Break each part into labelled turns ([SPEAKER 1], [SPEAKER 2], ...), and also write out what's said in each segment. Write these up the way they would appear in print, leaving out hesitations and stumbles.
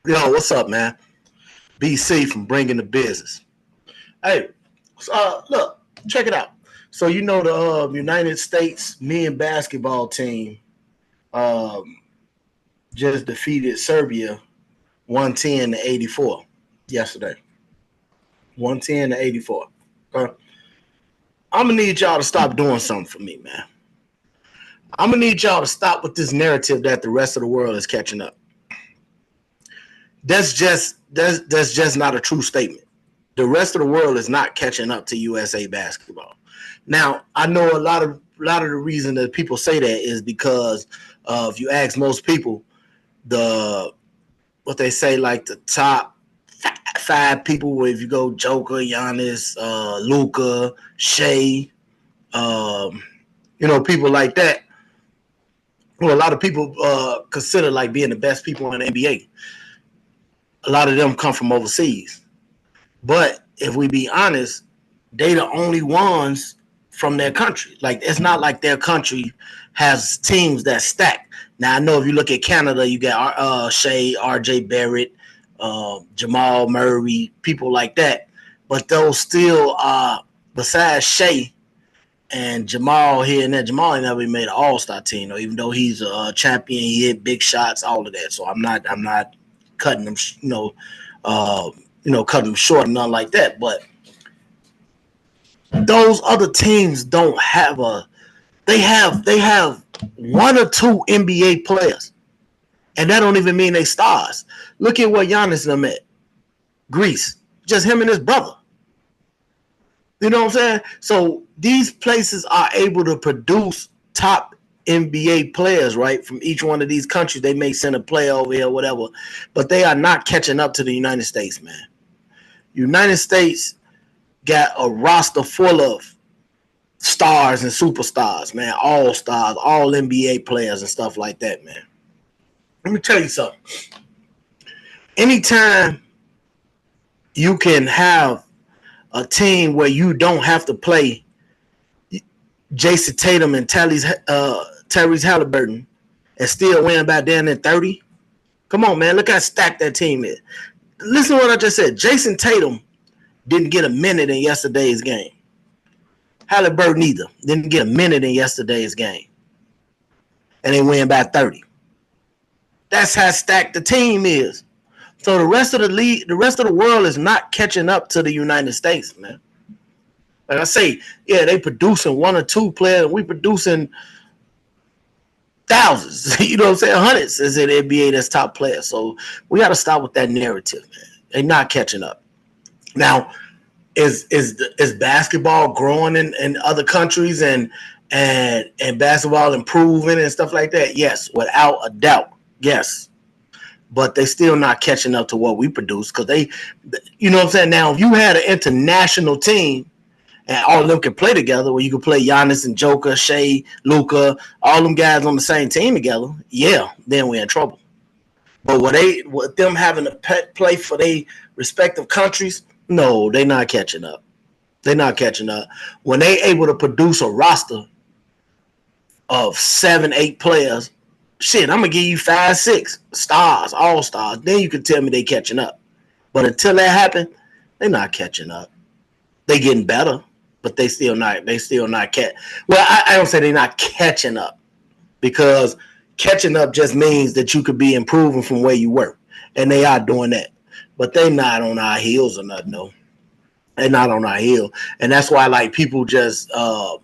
[SPEAKER 1] Yo, what's up, man? BC from Bringing the Business. Hey, look, check it out. So you know the United States men basketball team um, just defeated Serbia 110-84 yesterday. 110-84. Okay? I'm gonna need y'all to stop doing something for me, man. I'm gonna need y'all to stop with this narrative that the rest of the world is catching up. That's just not a true statement. The rest of the world is not catching up to USA basketball. Now, I know a lot of the reason that people say that is because if you ask most people, the what they say like the top five people, if you go Joker, Giannis, Luca, Shea, um, people like that, who a lot of people consider like being the best people in the NBA. A lot of them come from overseas. But if we be honest, they the only ones from their country. Like it's not like their country has teams that stack. Now I know if you look at Canada, you got Shea, R.J. Barrett, Jamal Murray, people like that. But those still are besides Shea and Jamal here and there. Jamal ain't never made an All Star team, even though he's a champion. He hit big shots, all of that. So I'm not cutting him, uh, cutting him short and nothing like that. But those other teams don't have a. They have one or two NBA players, and that don't even mean they stars. Look at what Giannis them at Greece, just him and his brother. You know what I'm saying? So these places are able to produce top NBA players, right? From each one of these countries, they may send a player over here, whatever, but they are not catching up to the United States, man. United States got a roster full of stars and superstars, man, all stars, all NBA players and stuff like that, man. Let me tell you something. Anytime you can have a team where you don't have to play Jason Tatum and Tyrese Halliburton and still win by then at 30. Come on, man. Look how stacked that team is. Listen to what I just said. Jason Tatum didn't get a minute in yesterday's game. Halliburton either didn't get a minute in yesterday's game. And they win by 30. That's how stacked the team is. So the rest of the league, the rest of the world is not catching up to the United States, man. Like I say, yeah, they producing one or two players. We producing thousands, you know what I'm saying? Hundreds is in the NBA that's top players. So we got to stop with that narrative, man. They're not catching up. Now, is basketball growing in other countries and basketball improving and stuff like that? Yes, without a doubt. Yes. But they still not catching up to what we produce because you know what I'm saying? Now, if you had an international team and all of them can play together, where you can play Giannis and Joker, Shea, Luca, all them guys on the same team together, yeah, then we're in trouble. But with them having to play for their respective countries, no, they're not catching up. They're not catching up. When they able to produce a roster of 7, 8 players, shit, I'm gonna give you 5, 6 stars, all stars. Then you can tell me they catching up. But until that happen, they're not catching up. They getting better, but they still not. They still not catch. Well, I don't say they're not catching up because catching up just means that you could be improving from where you were, and they are doing that. But they not on our heels or nothing. No, they're not on our heel, and that's why like people just so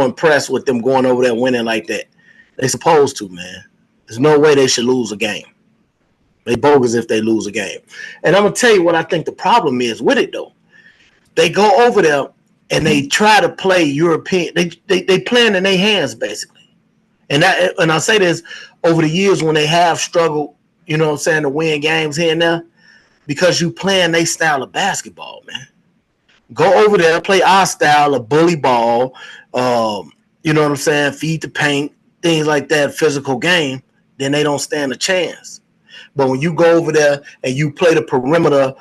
[SPEAKER 1] impressed with them going over there winning like that. They supposed to, man. There's no way they should lose a game. They bogus if they lose a game. And I'm gonna tell you what I think the problem is with it though. They go over there and they try to play European. They playing in their hands basically. And I'll say this over the years when they have struggled, you know what I'm saying, to win games here and there, because you playing their style of basketball, man. Go over there, play our style of bully ball, you know what I'm saying, feed the paint, things like that, physical game, then they don't stand a chance. But when you go over there and you play the perimeter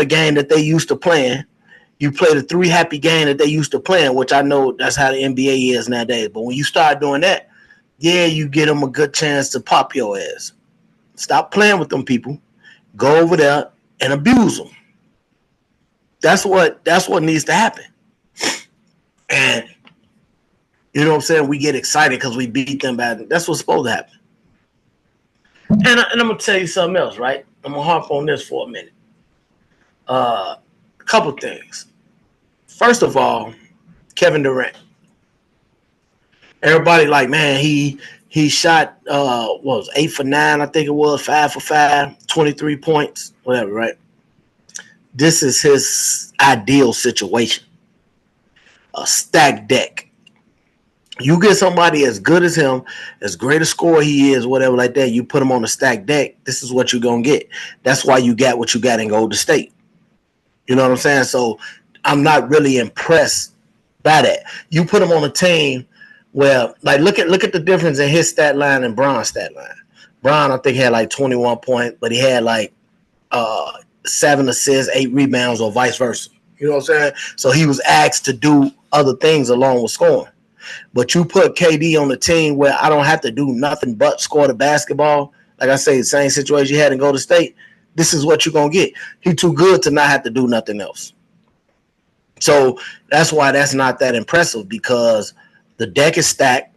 [SPEAKER 1] game that they used to playing, you play the three happy game that they used to playing, which I know that's how the NBA is nowadays. But when you start doing that, yeah, you get them a good chance to pop your ass. Stop playing with them people. Go over there and abuse them. That's what needs to happen. And you know what I'm saying? We get excited because we beat them bad. That's what's supposed to happen. And I'm gonna tell you something else, right? I'm gonna harp on this for a minute. A couple things. First of all, Kevin Durant. Everybody like, man, he shot what was 8 for 9, I think it was, 5 for 5, 23 points, whatever, right? This is his ideal situation. A stacked deck. You get somebody as good as him, as great a scorer he is, whatever like that, you put him on a stacked deck, this is what you're going to get. That's why you got what you got in Golden State. You know what I'm saying? So I'm not really impressed by that. You put him on a team where, like, look at the difference in his stat line and Bron's stat line. Bron, I think, had like 21 points, but he had like 7 assists, 8 rebounds, or vice versa. You know what I'm saying? So he was asked to do other things along with scoring. But you put KD on the team where I don't have to do nothing but score the basketball. Like I say, the same situation you had in Golden State. This is what you're going to get. He's too good to not have to do nothing else. So that's why that's not that impressive, because the deck is stacked.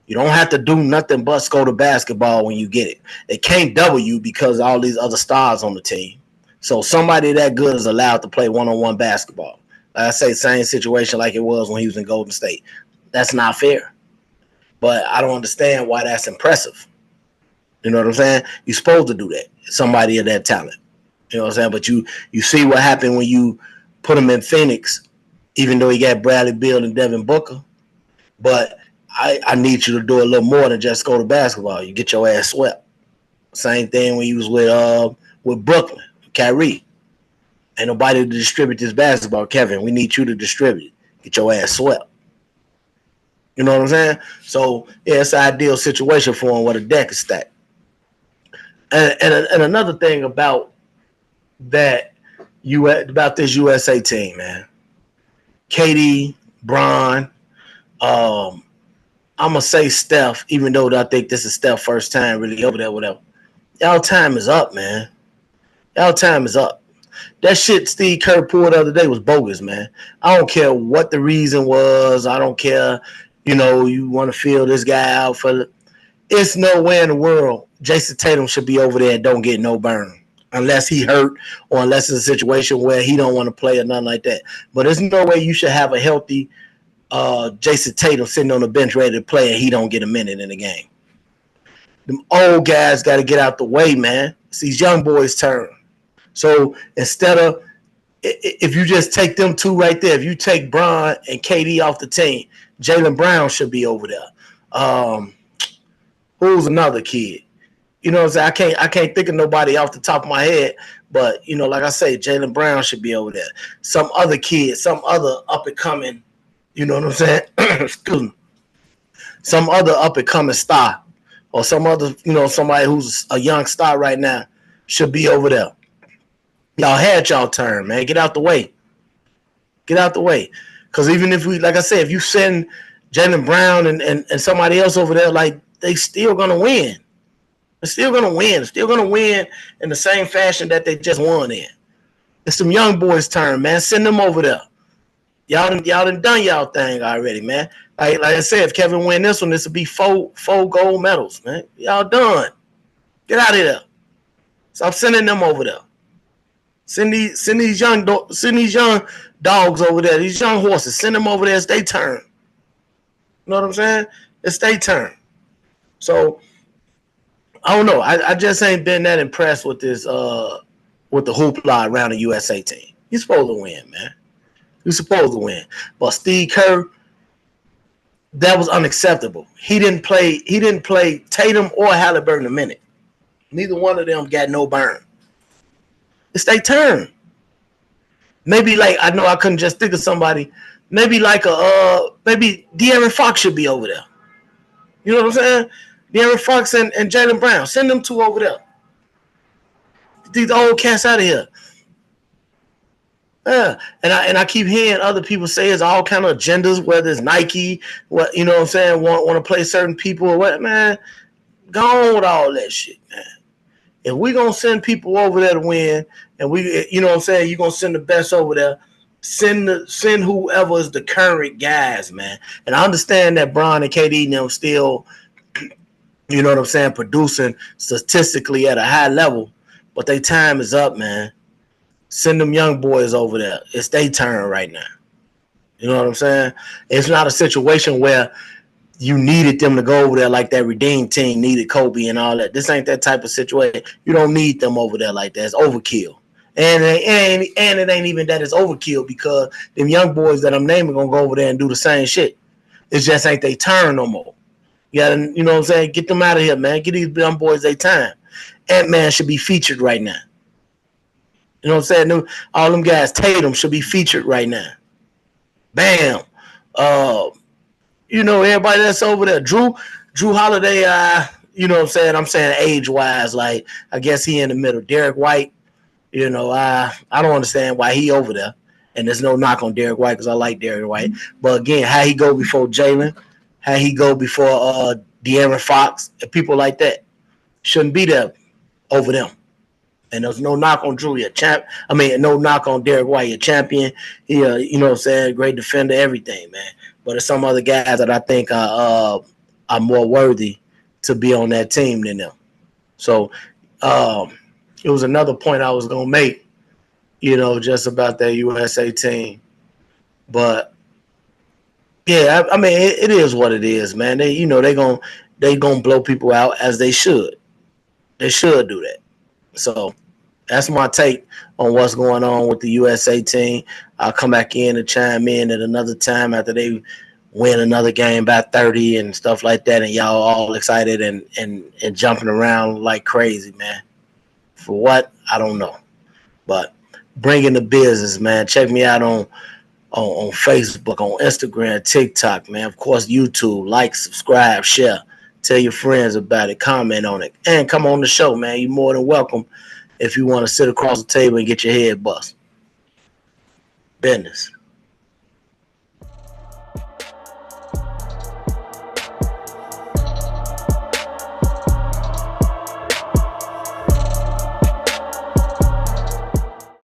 [SPEAKER 1] You don't have to do nothing but score the basketball when you get it. They can't double you because all these other stars on the team. So somebody that good is allowed to play one-on-one basketball. Like I say, same situation like it was when he was in Golden State. That's not fair. But I don't understand why that's impressive. You know what I'm saying? You're supposed to do that. Somebody of that talent. You know what I'm saying? But you see what happened when you put him in Phoenix, even though he got Bradley Beal and Devin Booker. But I need you to do a little more than just go to basketball. You get your ass swept. Same thing when you was with Brooklyn, Kyrie. Ain't nobody to distribute this basketball. Kevin, we need you to distribute. Get your ass swept. You know what I'm saying? So, yeah, it's an ideal situation for him where the deck is stacked. And another thing about that, about this USA team, man. KD, Bron, I'm going to say Steph, even though I think this is Steph's first time really over there, whatever. Y'all time is up, man. Y'all time is up. That shit Steve Kerr pulled the other day was bogus, man. I don't care what the reason was. I don't care. You know, you want to feel this guy out for it's nowhere in the world Jason Tatum should be over there and don't get no burn unless he hurt or unless it's a situation where he don't want to play or nothing like that. But there's no way you should have a healthy Jason Tatum sitting on the bench ready to play and he don't get a minute in the game. Them old guys got to get out the way, man. It's these young boys' turn. So instead of if you just take them two right there, if you take Bron and KD off the team, Jaylen Brown should be over there. Who's another kid? You know what I'm saying? I can't think of nobody off the top of my head, but you know, like I say, Jaylen Brown should be over there. Some other kid, some other up and coming, you know what I'm saying? Excuse me. Some other up and coming star, or some other, you know, somebody who's a young star right now should be over there. Y'all had y'all turn, man. Get out the way. Get out the way. Because even if we, like I said, if you send Jaylen Brown and somebody else over there, like, they still going to win. They're still going to win. They're still going to win in the same fashion that they just won in. It's some young boys' turn, man. Send them over there. Y'all done y'all thing already, man. Like I said, if Kevin win this one, this will be four gold medals, man. Y'all done. Get out of there. Stop sending them over there. Send these young dogs over there. These young horses. Send them over there. It's their turn. You know what I'm saying? It's their turn. So I don't know. I just ain't been that impressed with this with the hoopla around the USA team. You're supposed to win, man. You're supposed to win. But Steve Kerr, that was unacceptable. He didn't play Tatum or Halliburton a minute. Neither one of them got no burn. It's their turn. Maybe like I know I couldn't just think of somebody. Maybe like maybe De'Aaron Fox should be over there. You know what I'm saying? De'Aaron Fox and Jaylen Brown. Send them two over there. Get these old cats out of here. Yeah, and I keep hearing other people say it's all kind of agendas, whether it's Nike, what you know what I'm saying, want to play certain people or what, man. Go on with all that shit, man. If we gonna send people over there to win, and we, you know what I'm saying, you gonna send the best over there. Send whoever is the current guys, man. And I understand that Bron and KD and them still, you know what I'm saying, producing statistically at a high level, but their time is up, man. Send them young boys over there. It's their turn right now. You know what I'm saying? It's not a situation where you needed them to go over there like that redeemed team needed Kobe and all that. This ain't that type of situation. You don't need them over there like that. It's overkill. And it ain't even that it's overkill because them young boys that I'm naming gonna go over there and do the same shit. It just ain't they turn no more. You gotta, you know what I'm saying? Get them out of here, man. Get these young boys their time. Ant-Man should be featured right now. You know what I'm saying? All them guys, Tatum should be featured right now. Bam. You know, everybody that's over there. Drew Holiday, you know what I'm saying? I'm saying age-wise, like, I guess he in the middle. Derek White, you know, I don't understand why he over there. And there's no knock on Derek White because I like Derek White. But again, how he go before Jalen, how he go before De'Aaron Fox, and people like that shouldn't be there over them. And there's no knock on Drew, no knock on Derek White, a champion. He, you know what I'm saying, great defender, everything, man. But there's some other guys that I think are more worthy to be on that team than them. So it was another point I was gonna make, you know, just about that USA team. But yeah, I mean, it is what it is, man. They, you know, they gonna blow people out as they should. They should do that. So that's my take on what's going on with the USA team. I'll come back in and chime in at another time after they win another game by 30 and stuff like that, and y'all all excited and jumping around like crazy, man. For what? I don't know. But bringing the business, man. Check me out on Facebook, on Instagram, TikTok, man. Of course, YouTube. Like, subscribe, share. Tell your friends about it. Comment on it. And come on the show, man. You're more than welcome if you want to sit across the table and get your head bust. Business.